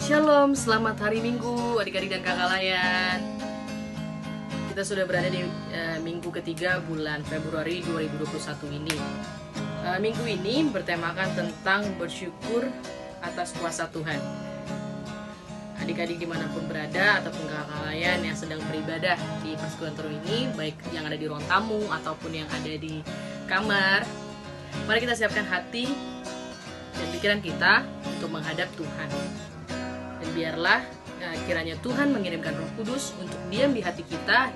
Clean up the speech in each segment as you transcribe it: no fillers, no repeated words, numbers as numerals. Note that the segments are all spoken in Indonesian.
Shalom, selamat hari Minggu adik-adik dan kakak layan. Kita sudah berada di minggu ketiga bulan Februari 2021 ini. Minggu ini bertemakan tentang bersyukur atas kuasa Tuhan. Adik-adik dimanapun berada ataupun kakak layan yang sedang beribadah di persekutuan Toro ini, baik yang ada di ruang tamu ataupun yang ada di kamar, mari kita siapkan hati dan pikiran kita untuk menghadap Tuhan. Dan biarlah kiranya Tuhan mengirimkan Roh Kudus untuk diam di hati kita,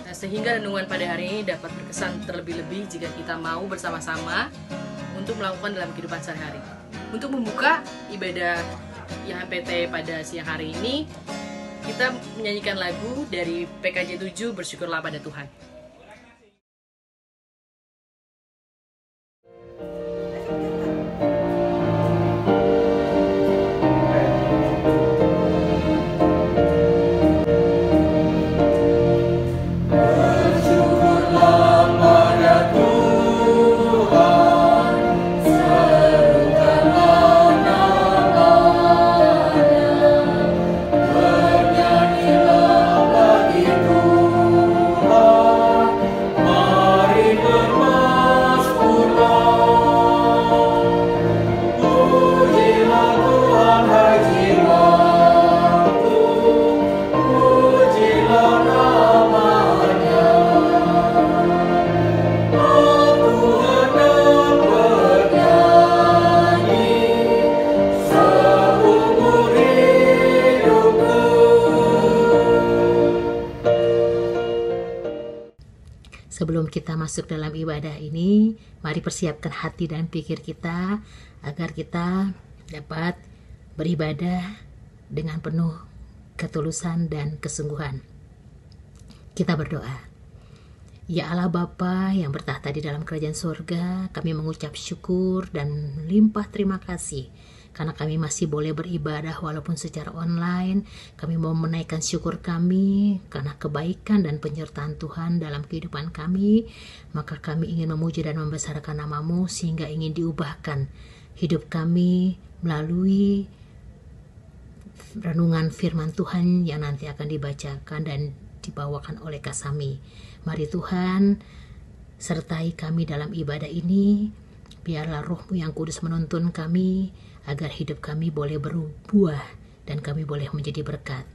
sehingga renungan pada hari ini dapat berkesan terlebih-lebih jika kita mau bersama-sama untuk melakukan dalam kehidupan sehari-hari. Untuk membuka ibadah YHPT pada siang hari ini, kita menyanyikan lagu dari PKJ 7, Bersyukurlah pada Tuhan. Sebelum kita masuk dalam ibadah ini, mari persiapkan hati dan pikir kita agar kita dapat beribadah dengan penuh ketulusan dan kesungguhan. Kita berdoa. Ya Allah Bapa yang bertahta di dalam kerajaan surga, kami mengucap syukur dan limpah terima kasih karena kami masih boleh beribadah walaupun secara online. Kami mau menaikkan syukur kami karena kebaikan dan penyertaan Tuhan dalam kehidupan kami. Maka kami ingin memuji dan membesarkan nama-Mu sehingga ingin diubahkan hidup kami melalui renungan firman Tuhan yang nanti akan dibacakan dan dibawakan oleh Kasami. Mari Tuhan, sertai kami dalam ibadah ini. Biarlah Roh-Mu yang kudus menuntun kami, agar hidup kami boleh berbuah dan kami boleh menjadi berkat.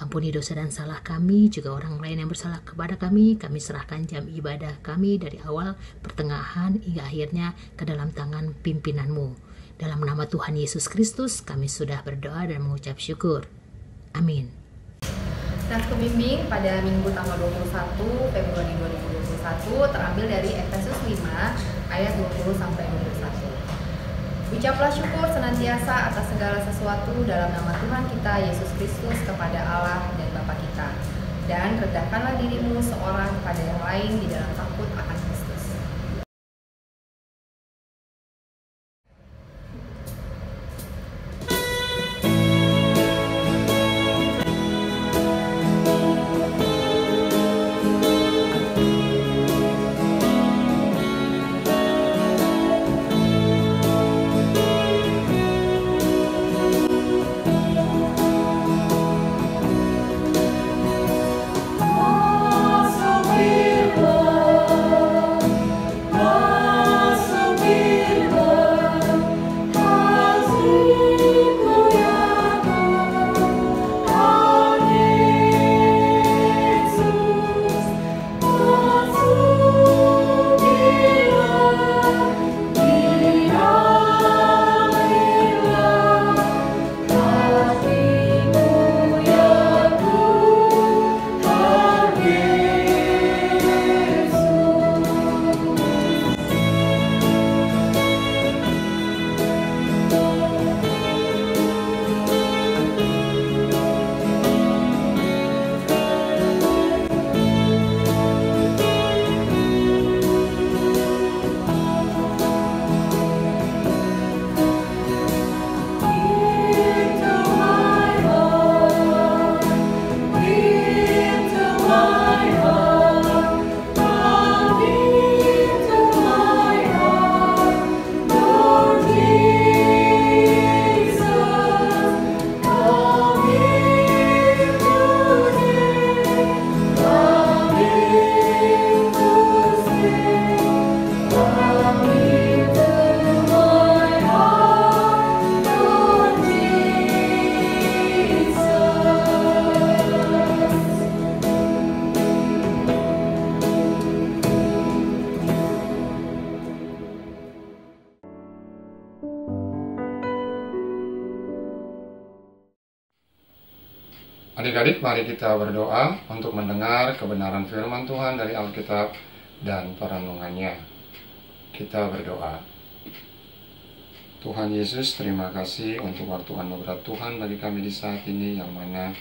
Ampuni dosa dan salah kami, juga orang lain yang bersalah kepada kami. Kami serahkan jam ibadah kami dari awal, pertengahan, hingga akhirnya ke dalam tangan pimpinan-Mu. Dalam nama Tuhan Yesus Kristus, kami sudah berdoa dan mengucap syukur. Amin. Nas pembimbing pada Minggu tanggal 21 Februari 2021 terambil dari Efesus 5 ayat 20-21. Ucaplah syukur senantiasa atas segala sesuatu dalam nama Tuhan kita Yesus Kristus kepada Allah dan Bapa kita. Dan rendahkanlah dirimu seorang pada yang lain di dalam takut akan Kristus. Masuk Adik-adik, mari kita berdoa untuk mendengar kebenaran firman Tuhan dari Alkitab dan perenungannya. Kita berdoa. Tuhan Yesus, terima kasih untuk waktu anugerah Tuhan bagi kami di saat ini, yang mana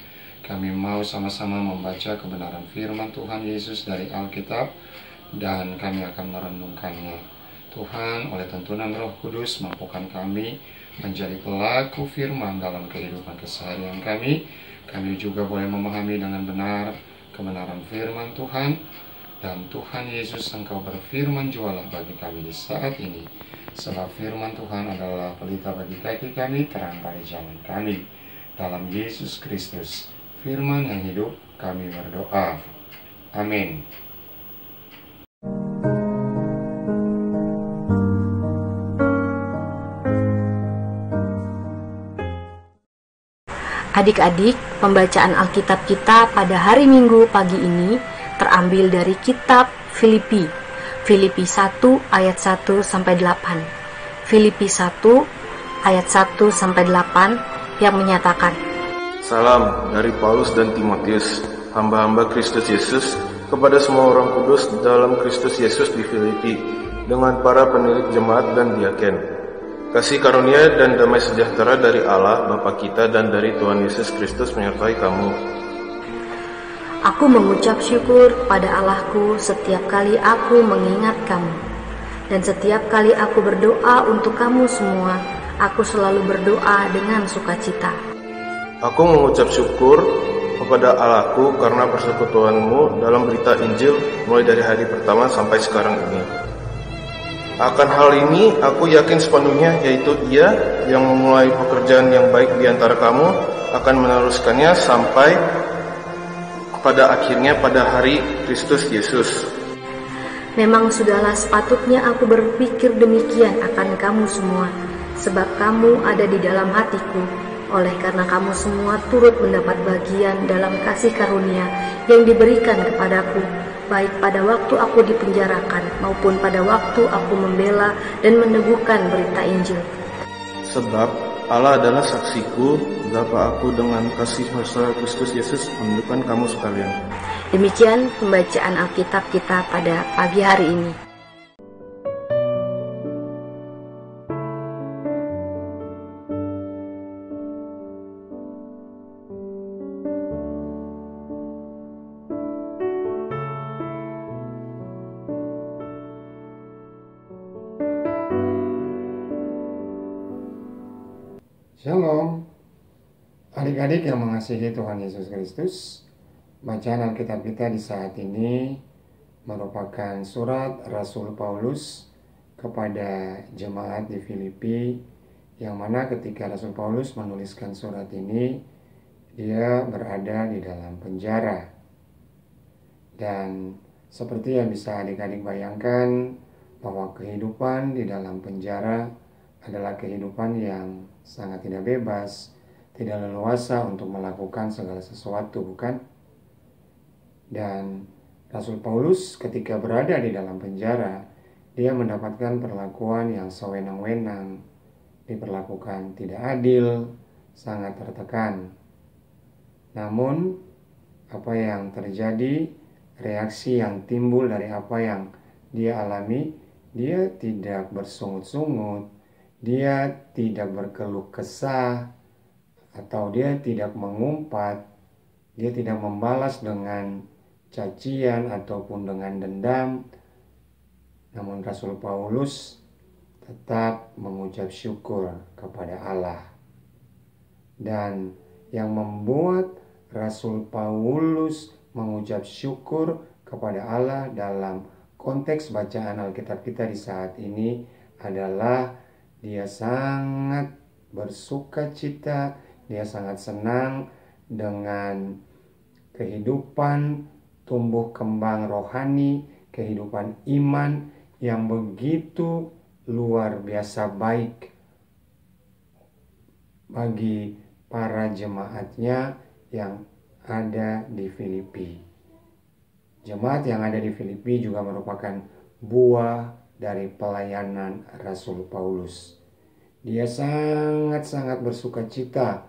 kami mau sama-sama membaca kebenaran firman Tuhan Yesus dari Alkitab, dan kami akan merenungkannya. Tuhan, oleh tuntunan Roh Kudus, mampukan kami menjadi pelaku firman dalam kehidupan keseharian kami. Kami juga boleh memahami dengan benar kebenaran firman Tuhan. Dan Tuhan Yesus, Engkau berfirman jualah bagi kami di saat ini. Sebab firman Tuhan adalah pelita bagi kaki kami, terang bagi jalan kami. Dalam Yesus Kristus, firman yang hidup, kami berdoa. Amin. Adik-adik, pembacaan Alkitab kita pada hari Minggu pagi ini terambil dari kitab Filipi. Filipi 1 ayat 1 sampai 8. Filipi 1 ayat 1 sampai 8 yang menyatakan, Salam dari Paulus dan Timotius, hamba-hamba Kristus Yesus, kepada semua orang kudus dalam Kristus Yesus di Filipi, dengan para penilik jemaat dan diaken. Kasih karunia dan damai sejahtera dari Allah Bapa kita dan dari Tuhan Yesus Kristus menyertai kamu. Aku mengucap syukur pada Allahku setiap kali aku mengingat kamu. Dan setiap kali aku berdoa untuk kamu semua, aku selalu berdoa dengan sukacita. Aku mengucap syukur kepada Allahku karena persekutuanmu dalam berita Injil mulai dari hari pertama sampai sekarang ini. Akan hal ini aku yakin sepenuhnya, yaitu Ia yang memulai pekerjaan yang baik di antara kamu akan meneruskannya sampai pada akhirnya pada hari Kristus Yesus. Memang sudahlah sepatutnya aku berpikir demikian akan kamu semua, sebab kamu ada di dalam hatiku, oleh karena kamu semua turut mendapat bagian dalam kasih karunia yang diberikan kepadaku, baik pada waktu aku dipenjarakan maupun pada waktu aku membela dan meneguhkan berita Injil. Sebab Allah adalah saksiku betapa aku dengan kasih mesra Kristus Yesus menunjukkan kamu sekalian. Demikian pembacaan Alkitab kita pada pagi hari ini. Shalom, adik-adik yang mengasihi Tuhan Yesus Kristus. Bacaan Alkitab kita di saat ini merupakan surat Rasul Paulus kepada jemaat di Filipi, yang mana ketika Rasul Paulus menuliskan surat ini, dia berada di dalam penjara. Dan seperti yang bisa adik-adik bayangkan, bahwa kehidupan di dalam penjara adalah kehidupan yang sangat tidak bebas, tidak leluasa untuk melakukan segala sesuatu, bukan? Dan Rasul Paulus ketika berada di dalam penjara, dia mendapatkan perlakuan yang sewenang-wenang, diperlakukan tidak adil, sangat tertekan. Namun, apa yang terjadi, reaksi yang timbul dari apa yang dia alami, dia tidak bersungut-sungut, dia tidak berkeluh kesah, atau dia tidak mengumpat, dia tidak membalas dengan cacian ataupun dengan dendam. Namun Rasul Paulus tetap mengucap syukur kepada Allah. Dan yang membuat Rasul Paulus mengucap syukur kepada Allah dalam konteks bacaan Alkitab kita di saat ini adalah dia sangat bersuka cita, dia sangat senang dengan kehidupan tumbuh kembang rohani, kehidupan iman yang begitu luar biasa baik bagi para jemaatnya yang ada di Filipi. Jemaat yang ada di Filipi juga merupakan buah dari pelayanan Rasul Paulus. Dia sangat-sangat bersuka cita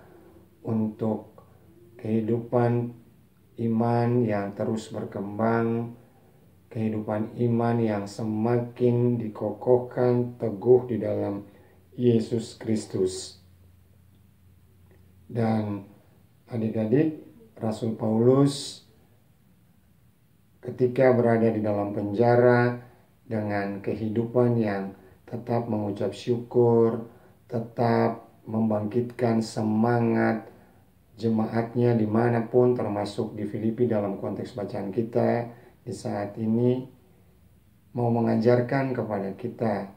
untuk kehidupan iman yang terus berkembang, kehidupan iman yang semakin dikokohkan teguh di dalam Yesus Kristus. Dan adik-adik, Rasul Paulus ketika berada di dalam penjara dengan kehidupan yang tetap mengucap syukur, tetap membangkitkan semangat jemaatnya dimanapun, termasuk di Filipi dalam konteks bacaan kita di saat ini, mau mengajarkan kepada kita,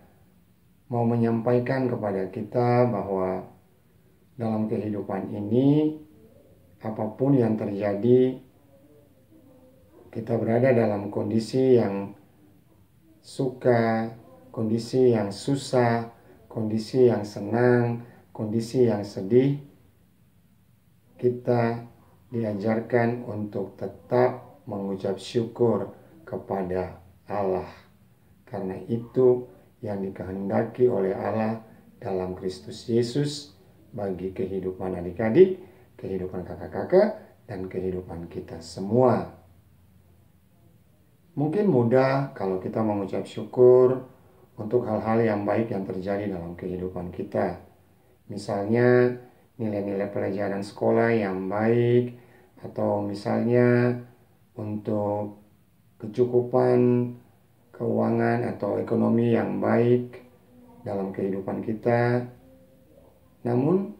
mau menyampaikan kepada kita bahwa dalam kehidupan ini, apapun yang terjadi, kita berada dalam kondisi yang suka, kondisi yang susah, kondisi yang senang, kondisi yang sedih, kita diajarkan untuk tetap mengucap syukur kepada Allah. Karena itu yang dikehendaki oleh Allah dalam Kristus Yesus bagi kehidupan adik-adik, kehidupan kakak-kakak, dan kehidupan kita semua. Mungkin mudah kalau kita mengucap syukur untuk hal-hal yang baik yang terjadi dalam kehidupan kita. Misalnya nilai-nilai pelajaran sekolah yang baik, atau misalnya untuk kecukupan keuangan atau ekonomi yang baik dalam kehidupan kita. Namun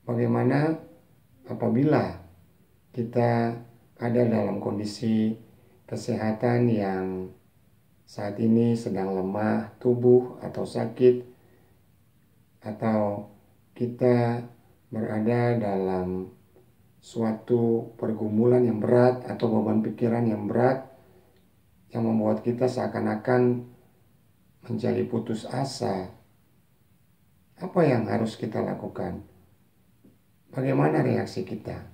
bagaimana apabila kita ada dalam kondisi kesehatan yang saat ini sedang lemah tubuh atau sakit, atau kita berada dalam suatu pergumulan yang berat atau beban pikiran yang berat yang membuat kita seakan-akan menjadi putus asa. Apa yang harus kita lakukan? Bagaimana reaksi kita?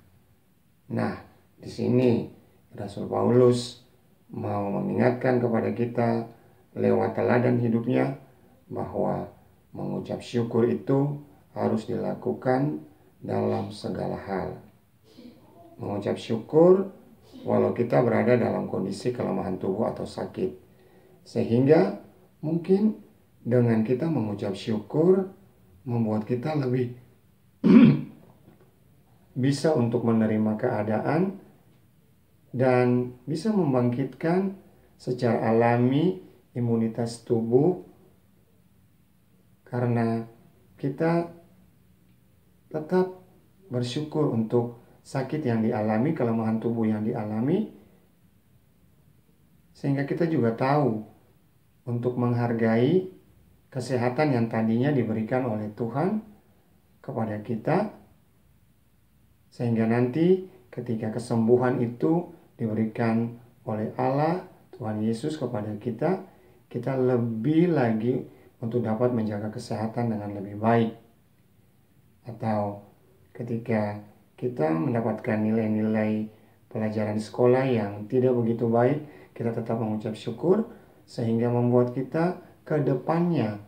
Nah, di sini Rasul Paulus mau mengingatkan kepada kita lewat teladan hidupnya bahwa mengucap syukur itu harus dilakukan dalam segala hal. Mengucap syukur walau kita berada dalam kondisi kelemahan tubuh atau sakit. Sehingga mungkin dengan kita mengucap syukur membuat kita lebih bisa untuk menerima keadaan dan bisa membangkitkan secara alami imunitas tubuh, karena kita tetap bersyukur untuk sakit yang dialami, kelemahan tubuh yang dialami, sehingga kita juga tahu untuk menghargai kesehatan yang tadinya diberikan oleh Tuhan kepada kita, sehingga nanti ketika kesembuhan itu diberikan oleh Allah, Tuhan Yesus kepada kita, kita lebih lagi untuk dapat menjaga kesehatan dengan lebih baik. Atau ketika kita mendapatkan nilai-nilai pelajaran sekolah yang tidak begitu baik, kita tetap mengucap syukur sehingga membuat kita ke depannya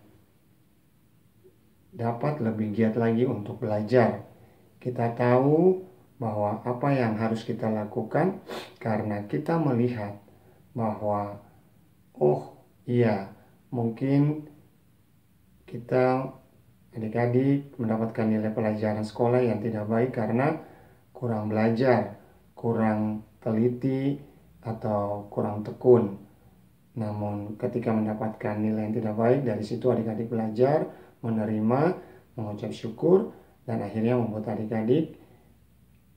dapat lebih giat lagi untuk belajar. Kita tahu bahwa apa yang harus kita lakukan karena kita melihat bahwa oh iya, mungkin kita adik-adik mendapatkan nilai pelajaran sekolah yang tidak baik karena kurang belajar, kurang teliti, atau kurang tekun. Namun ketika mendapatkan nilai yang tidak baik, dari situ adik-adik belajar, menerima, mengucap syukur, dan akhirnya membuat adik-adik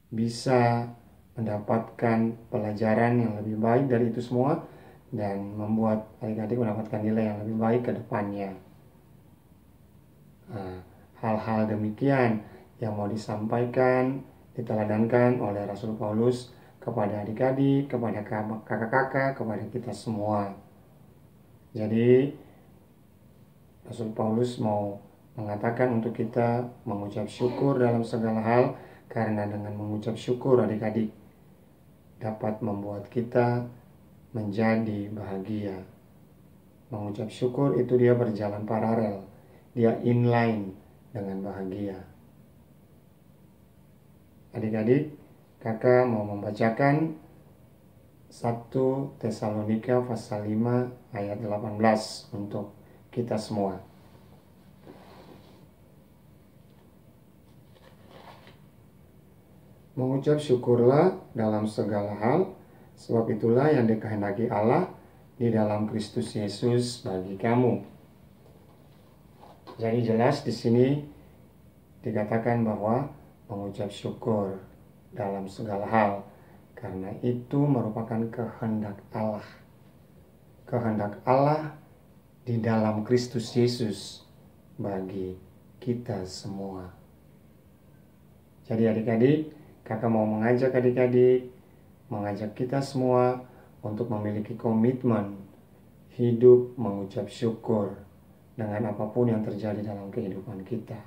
bisa mendapatkan pelajaran yang lebih baik dari itu semua, dan membuat adik-adik mendapatkan nilai yang lebih baik ke depannya. Hal-hal demikian yang mau disampaikan, diteladankan oleh Rasul Paulus kepada adik-adik, kepada kakak-kakak, kepada kita semua. Jadi Rasul Paulus mau mengatakan untuk kita mengucap syukur dalam segala hal, karena dengan mengucap syukur adik-adik dapat membuat kita menjadi bahagia. Mengucap syukur itu dia berjalan paralel, dia inline dengan bahagia. Adik-adik, Kakak mau membacakan 1 Tesalonika pasal 5 ayat 18 untuk kita semua. Mengucap syukurlah dalam segala hal, sebab itulah yang dikehendaki Allah di dalam Kristus Yesus bagi kamu. Jadi jelas di sini dikatakan bahwa mengucap syukur dalam segala hal, karena itu merupakan kehendak Allah. Kehendak Allah di dalam Kristus Yesus bagi kita semua. Jadi adik-adik, kakak mau mengajak adik-adik, mengajak kita semua untuk memiliki komitmen hidup mengucap syukur dengan apapun yang terjadi dalam kehidupan kita.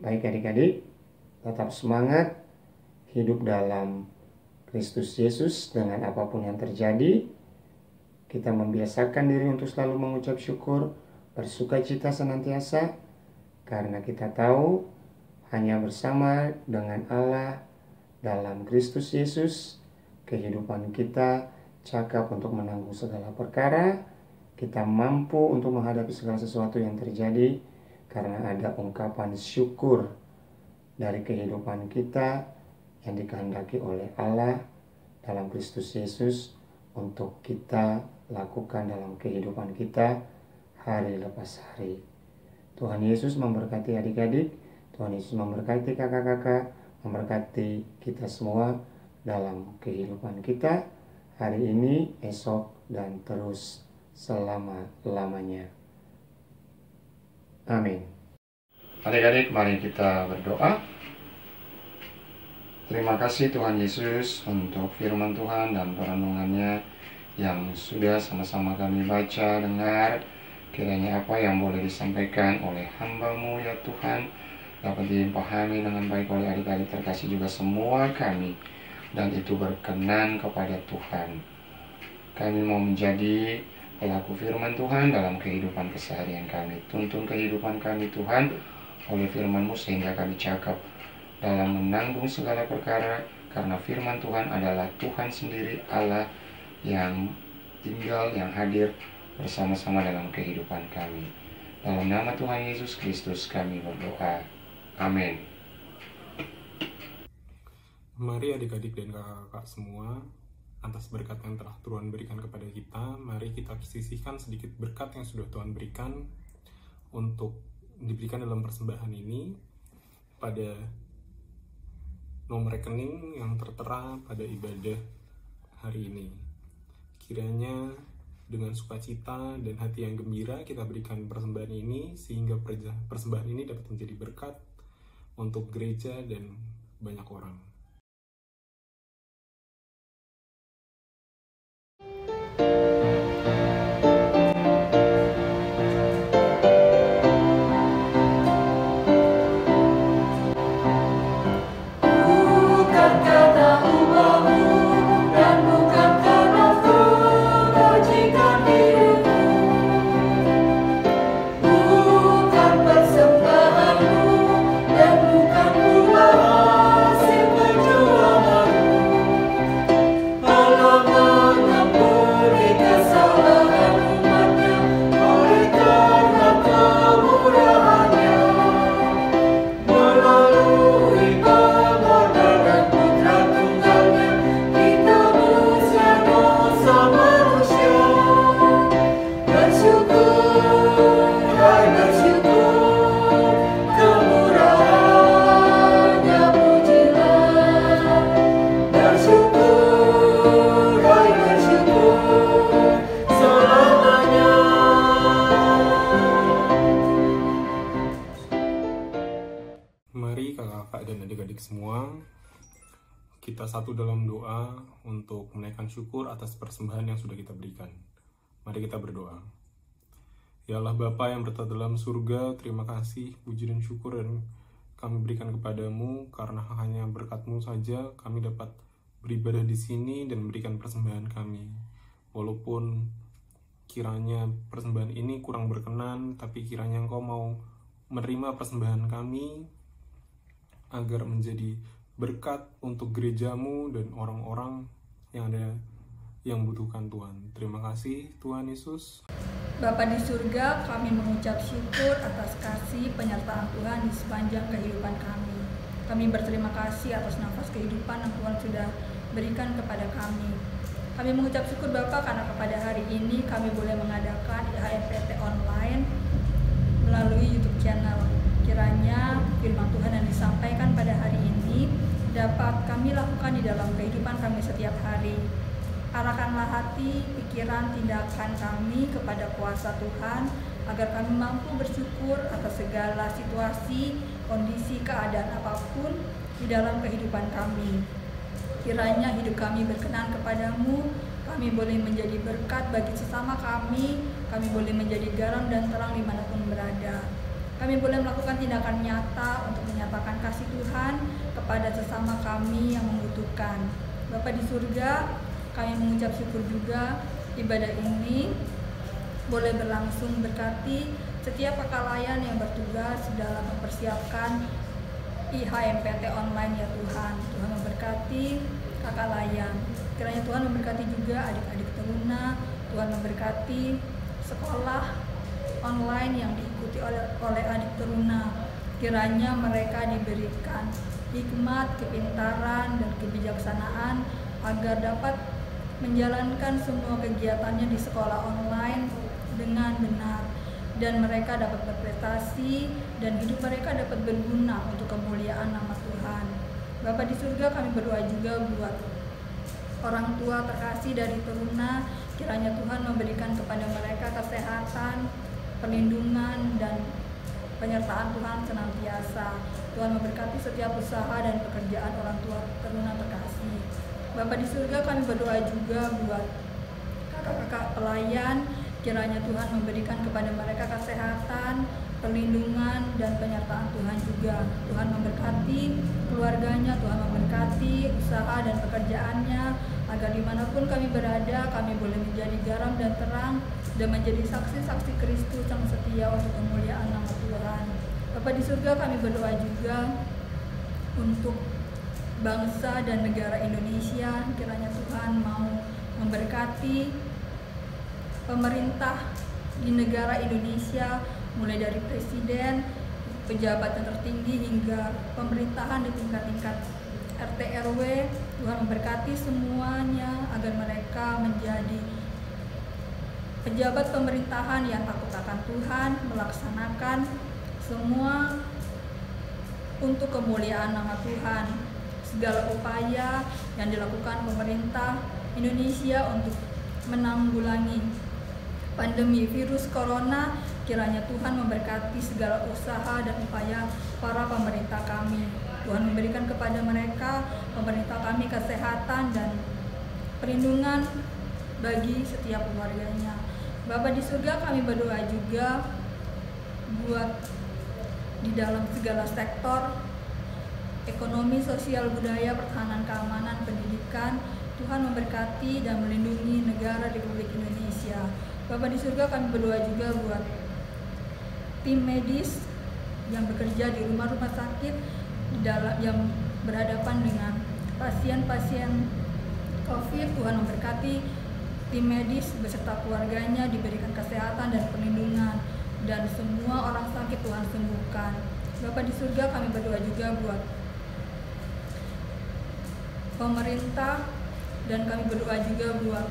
Baik adik-adik, tetap semangat hidup dalam Kristus Yesus dengan apapun yang terjadi. Kita membiasakan diri untuk selalu mengucap syukur, bersukacita senantiasa, karena kita tahu hanya bersama dengan Allah dalam Kristus Yesus, kehidupan kita cakap untuk menanggung segala perkara. Kita mampu untuk menghadapi segala sesuatu yang terjadi karena ada ungkapan syukur dari kehidupan kita yang dikehendaki oleh Allah dalam Kristus Yesus untuk kita lakukan dalam kehidupan kita hari lepas hari. Tuhan Yesus memberkati adik-adik, Tuhan Yesus memberkati kakak-kakak, memberkati kita semua dalam kehidupan kita hari ini, esok, dan terus selama-lamanya. Amin. Adik-adik, mari kita berdoa. Terima kasih Tuhan Yesus untuk firman Tuhan dan perenungannya yang sudah sama-sama kami baca, dengar. Kiranya apa yang boleh disampaikan oleh hamba-Mu ya Tuhan dapat dipahami dengan baik oleh adik-adik terkasih juga semua kami, dan itu berkenan kepada Tuhan. Kami mau menjadi pelaku firman Tuhan dalam kehidupan keseharian kami. Tuntun kehidupan kami Tuhan oleh firman-Mu sehingga kami cakap dalam menanggung segala perkara, karena firman Tuhan adalah Tuhan sendiri, Allah yang tinggal, yang hadir bersama-sama dalam kehidupan kami. Dalam nama Tuhan Yesus Kristus kami berdoa. Amin. Mari adik-adik dan kakak-kakak semua, atas berkat yang telah Tuhan berikan kepada kita, mari kita sisihkan sedikit berkat yang sudah Tuhan berikan untuk diberikan dalam persembahan ini pada nomor rekening yang tertera pada ibadah hari ini. Kiranya dengan sukacita dan hati yang gembira kita berikan persembahan ini, sehingga persembahan ini dapat menjadi berkat untuk gereja dan banyak orang. Mari kakak-kakak dan adik-adik semua, kita satu dalam doa untuk menaikkan syukur atas persembahan yang sudah kita berikan. Mari kita berdoa. Ya Allah Bapa yang berada dalam surga, terima kasih, puji dan syukur dan kami berikan kepadamu, karena hanya berkat-Mu saja kami dapat beribadah di sini dan memberikan persembahan kami. Walaupun kiranya persembahan ini kurang berkenan, tapi kiranya Engkau mau menerima persembahan kami agar menjadi berkat untuk gerejamu dan orang-orang yang butuhkan Tuhan. Terima kasih Tuhan Yesus. Bapa di surga, kami mengucap syukur atas kasih penyertaan Tuhan di sepanjang kehidupan kami. Kami berterima kasih atas nafas kehidupan yang Tuhan sudah berikan kepada kami. Kami mengucap syukur Bapa karena kepada hari ini kami boleh mengadakan IHMPT online melalui YouTube channel. Kiranya firman Tuhan yang disampaikan pada hari ini dapat kami lakukan di dalam kehidupan kami setiap hari. Arahkanlah hati, pikiran, tindakan kami kepada kuasa Tuhan, agar kami mampu bersyukur atas segala situasi, kondisi, keadaan apapun di dalam kehidupan kami. Kiranya hidup kami berkenan kepadamu, kami boleh menjadi berkat bagi sesama kami boleh menjadi garam dan terang dimanapun berada. Kami boleh melakukan tindakan nyata untuk menyatakan kasih Tuhan kepada sesama kami yang membutuhkan. Bapa di surga, kami mengucap syukur juga ibadah ini boleh berlangsung berkati setiap pakalayan yang bertugas dalam mempersiapkan IHMPT online ya Tuhan. Tuhan memberkati kakak layan. Kiranya Tuhan memberkati juga adik-adik teruna. Tuhan memberkati sekolah online yang diikuti oleh adik teruna. Kiranya mereka diberikan hikmat, kepintaran, dan kebijaksanaan agar dapat menjalankan semua kegiatannya di sekolah online dengan benar, dan mereka dapat berprestasi dan hidup mereka dapat berguna untuk kemuliaan nama Tuhan. Bapa di surga, kami berdoa juga buat orang tua terkasih dari teruna. Kiranya Tuhan memberikan kepada mereka kesehatan, perlindungan, dan penyertaan Tuhan senantiasa. Tuhan memberkati setiap usaha dan pekerjaan orang tua teruna terkasih. Bapa di surga, kami berdoa juga buat kakak-kakak pelayan. Kiranya Tuhan memberikan kepada mereka kesehatan, perlindungan, dan penyertaan Tuhan juga. Tuhan memberkati keluarganya, Tuhan memberkati usaha dan pekerjaannya, agar dimanapun kami berada, kami boleh menjadi garam dan terang, dan menjadi saksi-saksi Kristus yang setia untuk kemuliaan nama Tuhan. Bapa di surga, kami berdoa juga untuk bangsa dan negara Indonesia. Kiranya Tuhan mau memberkati pemerintah di negara Indonesia, mulai dari presiden, pejabat yang tertinggi, hingga pemerintahan di tingkat-tingkat RT RW. Tuhan memberkati semuanya agar mereka menjadi pejabat pemerintahan yang takut akan Tuhan, melaksanakan semua untuk kemuliaan nama Tuhan. Segala upaya yang dilakukan pemerintah Indonesia untuk menanggulangi pandemi virus corona, kiranya Tuhan memberkati segala usaha dan upaya para pemerintah kami. Tuhan memberikan kepada mereka, pemerintah kami, kesehatan dan perlindungan bagi setiap keluarganya. Bapa di surga, kami berdoa juga buat di dalam segala sektor ekonomi, sosial, budaya, pertahanan, keamanan, pendidikan. Tuhan memberkati dan melindungi negara Republik Indonesia. Bapa di surga, kami berdoa juga buat tim medis yang bekerja di rumah-rumah sakit yang berhadapan dengan pasien-pasien COVID. Tuhan memberkati tim medis beserta keluarganya, diberikan kesehatan dan perlindungan, dan semua orang sakit Tuhan sembuhkan. Bapa di surga, kami berdoa juga buat pemerintah, dan kami berdoa juga buat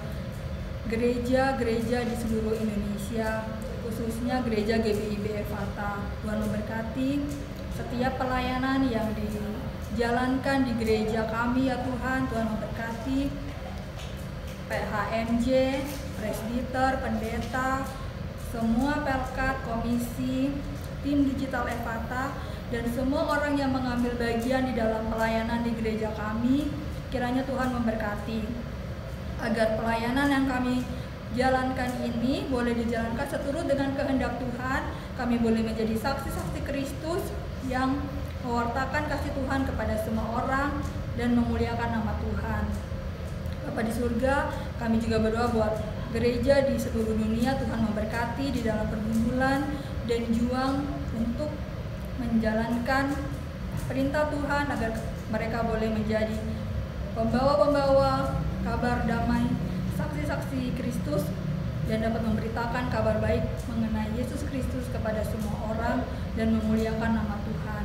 gereja-gereja di seluruh Indonesia, khususnya gereja GBIB Ephatha. Tuhan memberkati setiap pelayanan yang dijalankan di gereja kami ya Tuhan. Tuhan memberkati PHMJ, presbiter, pendeta, semua pelkat, komisi, tim digital Ephatha, dan semua orang yang mengambil bagian di dalam pelayanan di gereja kami. Kiranya Tuhan memberkati agar pelayanan yang kami jalankan ini boleh dijalankan seturut dengan kehendak Tuhan. Kami boleh menjadi saksi-saksi Kristus yang mewartakan kasih Tuhan kepada semua orang dan memuliakan nama Tuhan. Bapa di surga, kami juga berdoa buat gereja di seluruh dunia. Tuhan memberkati di dalam pergumulan dan juang untuk menjalankan perintah Tuhan agar mereka boleh menjadi pembawa-pembawa kabar damai, saksi-saksi Kristus, dan dapat memberitakan kabar baik mengenai Yesus Kristus kepada semua orang dan memuliakan nama Tuhan.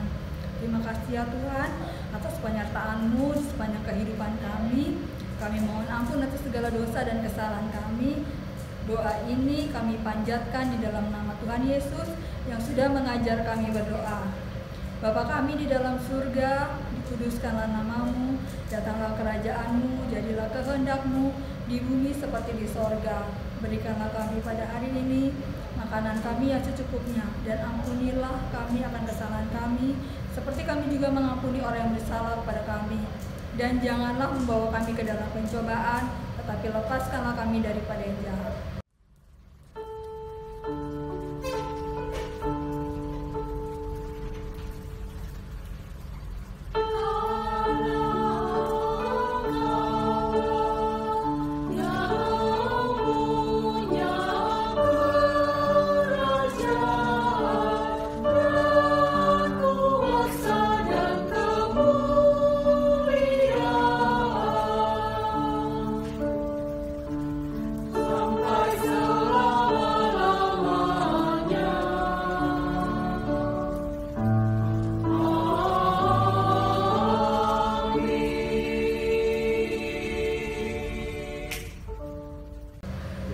Terima kasih ya Tuhan atas penyertaan-Mu sepanjang kehidupan kami. Kami mohon ampun atas segala dosa dan kesalahan kami. Doa ini kami panjatkan di dalam nama Tuhan Yesus yang sudah mengajar kami berdoa. Bapa kami di dalam surga, dikuduskanlah nama-Mu, datanglah kerajaan-Mu, jadilah kehendak-Mu di bumi seperti di sorga. Berikanlah kami pada hari ini makanan kami yang secukupnya, dan ampunilah kami akan kesalahan kami, seperti kami juga mengampuni orang yang bersalah kepada kami. Dan janganlah membawa kami ke dalam pencobaan, tetapi lepaskanlah kami daripada yang jahat.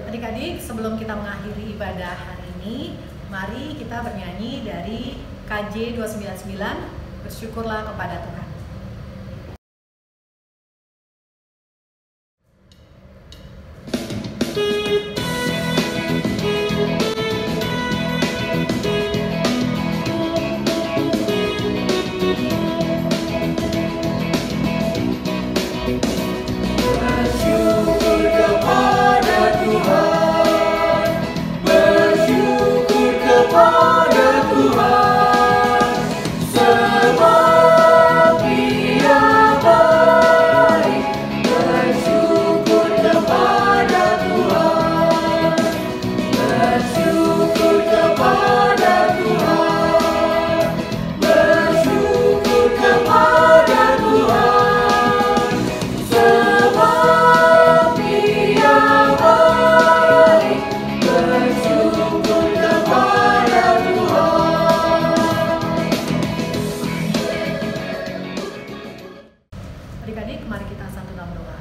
Adik-adik, sebelum kita mengakhiri ibadah hari ini, mari kita bernyanyi dari KJ 299, Bersyukurlah kepada Tuhan. Adik-adik, mari kita satu dalam doa.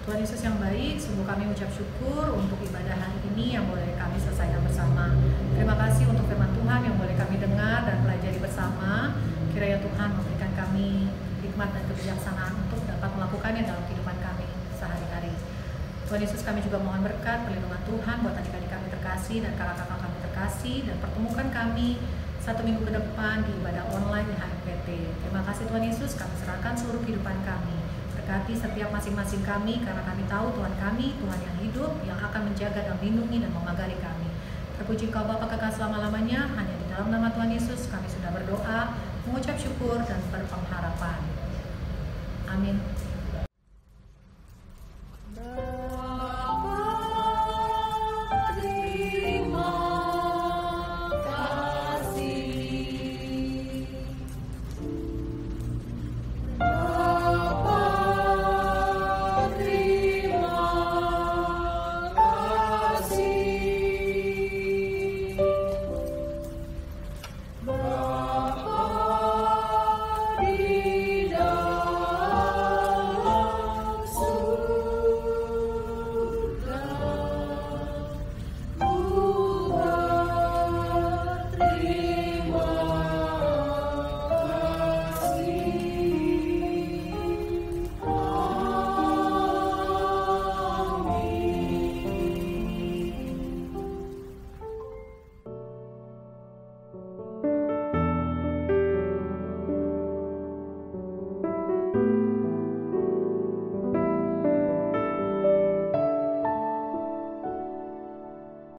Tuhan Yesus yang baik, sungguh kami ucap syukur untuk ibadah hari ini yang boleh kami selesaikan bersama. Terima kasih untuk firman Tuhan yang boleh kami dengar dan pelajari bersama. Kiranya Tuhan memberikan kami hikmat dan kebijaksanaan untuk dapat melakukannya dalam kehidupan kami sehari-hari. Tuhan Yesus, kami juga mohon berkat perlindungan Tuhan buat adik-adik kami terkasih dan kakak-kakak kami terkasih, dan pertemukan kami 1 minggu ke depan di ibadah online di HMPT. Terima kasih Tuhan Yesus, kami serahkan seluruh kehidupan kami. Berkati setiap masing-masing kami, karena kami tahu Tuhan kami, Tuhan yang hidup, yang akan menjaga dan melindungi dan memagari kami. Terpuji Kau Bapa kekal selama-lamanya, hanya di dalam nama Tuhan Yesus kami sudah berdoa, mengucap syukur dan berpengharapan. Amin.